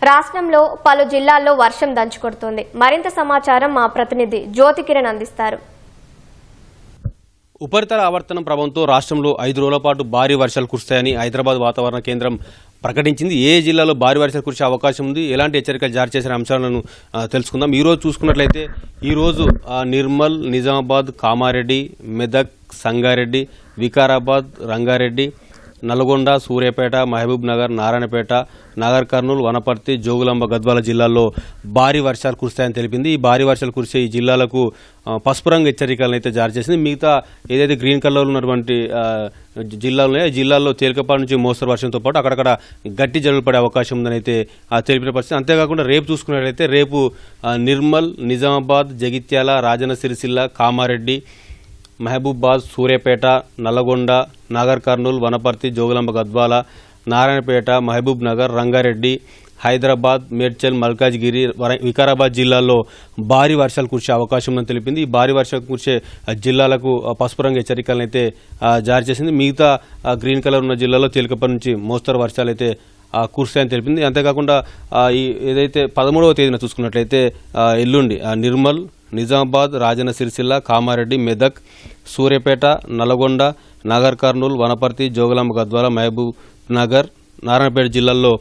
రాష్ట్రంలో పలు జిల్లాల్లో వర్షం దంచుకొడుతోంది. మరింత సమాచారం మా ప్రతినిధి జ్యోతి కిరణ్ అందిస్తారు. ఉపరితల ఆవర్తనం ప్రభావంతో రాష్ట్రంలో 5 రోజుల పాటు భారీ వర్షాలు కురుస్తాయని హైదరాబాద్ వాతావరణ కేంద్రం ప్రకటించింది. ఏ జిల్లాలో భారీ వర్షాలు కురిసే అవకాశం ఉంది, ఎలాంటి హెచ్చరికలు జారీ చేసిన అంశాలను తెలుసుకుందాం. ఈరోజు చూసుకున్నట్లయితే ఈరోజు నిర్మల్, నిజామాబాద్, కామారెడ్డి, మెదక్, సంగారెడ్డి, వికారాబాద్, రంగారెడ్డి, నల్గొండ, సూర్యాపేట, మహబూబ్ నగర్, నారాయణపేట, నాగర్ కర్నూలు, వనపర్తి, జోగులాంబ, గద్వాల జిల్లాల్లో భారీ వర్షాలు కురుస్తాయని తెలిపింది. ఈ భారీ వర్షాలు కురిసే ఈ జిల్లాలకు పసుపు రంగు హెచ్చరికలను అయితే జారీ చేసింది. మిగతా ఏదైతే గ్రీన్ కలర్లో ఉన్నటువంటి జిల్లాలు ఉన్నాయో ఈ జిల్లాల్లో తేలికపాటి నుంచి మోస్తరు వర్షంతో పాటు అక్కడక్కడ గట్టి జల్లులు పడే అవకాశం ఉందని అయితే తెలిపిన పరిస్థితి. అంతేకాకుండా రేపు చూసుకున్నట్లయితే రేపు నిర్మల్, నిజామాబాద్, జగిత్యాల, రాజన్న సిరిసిల్ల, కామారెడ్డి, మహబూబాద్, సూర్యాపేట, నల్లగొండ, నాగర్ కర్నూలు, వనపర్తి, జోగులాంబ, గద్వాల, నారాయణపేట, మహబూబ్ నగర్, రంగారెడ్డి, హైదరాబాద్, మేడ్చల్, మల్కాజ్గిరి, వికారాబాద్ జిల్లాల్లో భారీ వర్షాలు కురిసే అవకాశం ఉందని తెలిపింది. ఈ భారీ వర్షాలు కురిసే జిల్లాలకు పసుపు రంగు హెచ్చరికలను అయితే జారీ చేసింది. మిగతా గ్రీన్ కలర్ ఉన్న జిల్లాలో తేలికపాటి నుంచి మోస్తరు వర్షాలు అయితే కురుస్తాయని తెలిపింది. అంతేకాకుండా ఈ ఏదైతే 13వ తేదీన చూసుకున్నట్లయితే ఎల్లుండి నిర్మల్, నిజామాబాద్, రాజన్న సిరిసిల్ల, కామారెడ్డి, మెదక్, సూర్యాపేట, నల్గొండ, నాగర్ కర్నూలు, వనపర్తి, జోగులాంబ, గద్వాల, మహబూబ్ నగర్, నారాయణపేట జిల్లాల్లో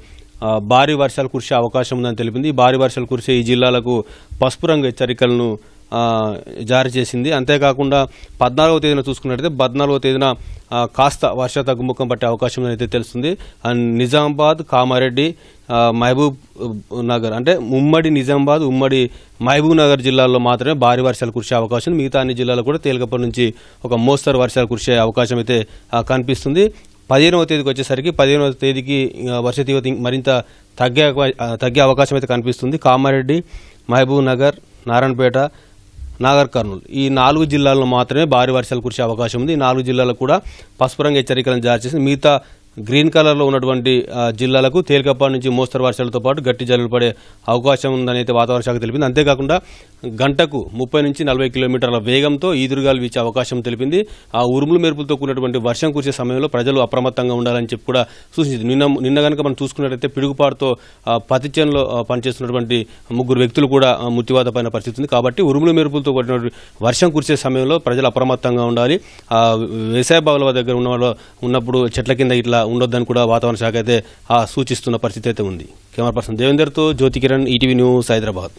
భారీ వర్షాలు కురిసే అవకాశం ఉందని తెలిపింది. భారీ వర్షాలు కురిసే ఈ జిల్లాలకు పసుపు రంగు హెచ్చరికలను జారీ చేసింది. అంతేకాకుండా 14వ తేదీన చూసుకున్నట్లయితే 14వ తేదీన కాస్త వర్ష తగ్గుముఖం పట్టే అవకాశం అయితే తెలుస్తుంది. నిజామాబాద్, కామారెడ్డి, మహబూబ్ నగర్ అంటే ఉమ్మడి నిజామాబాద్, ఉమ్మడి మహబూబ్ నగర్ జిల్లాల్లో మాత్రమే భారీ వర్షాలు కురిసే అవకాశం ఉంది. మిగతా అన్ని జిల్లాలో కూడా తేలికపాటి నుంచి ఒక మోస్తరు వర్షాలు కురిసే అవకాశం అయితే కనిపిస్తుంది. 15వ తేదీకి వచ్చేసరికి 15వ తేదీకి వర్ష తీవ్రత మరింత తగ్గే అవకాశం అయితే కనిపిస్తుంది. కామారెడ్డి, మహబూబ్ నగర్, నారాయణపేట, నాగర్ కర్నూలు ఈ 4 జిల్లాల్లో మాత్రమే భారీ వర్షాలు కురిసే అవకాశం ఉంది. ఈ 4 జిల్లాలకు కూడా పసుపు రంగు హెచ్చరికలను జారీ చేసింది. మిగతా గ్రీన్ కలర్లో ఉన్నటువంటి జిల్లాలకు తేలికపాటి నుంచి మోస్తరు వర్షాలతో పాటు గట్టి జల్లులు పడే అవకాశం ఉందని అయితే వాతావరణ శాఖ తెలిపింది. అంతేకాకుండా గంటకు 30 నుంచి 40 కిలోమీటర్ల వేగంతో ఈదురుగాలు వీచే అవకాశం తెలిపింది. ఆ ఉరుములు మెరుపులతో కూడినటువంటి వర్షం కురిసే సమయంలో ప్రజలు అప్రమత్తంగా ఉండాలని చెప్పి కూడా సూచించింది. నిన్న కనుక మనం చూసుకున్నట్లయితే పిడుగుపాటుతో పత్తి చేనులో పనిచేస్తున్నటువంటి 3 వ్యక్తులు కూడా మృత్యువాదపైన పరిస్థితి ఉంది. కాబట్టి ఉరుములు మెరుపులతో కూడినటువంటి వర్షం కురిసే సమయంలో ప్రజలు అప్రమత్తంగా ఉండాలి. వ్యవసాయ బావుల దగ్గర ఉన్నప్పుడు చెట్ల కింద ఇట్లా ఉండొద్దని కూడా వాతావరణ శాఖ అయితే సూచిస్తున్న పరిస్థితి అయితే ఉంది. కెమెరా పర్సన్ దేవేందర్తో జ్యోతి కిరణ్, ఈటీవీ న్యూస్, హైదరాబాద్.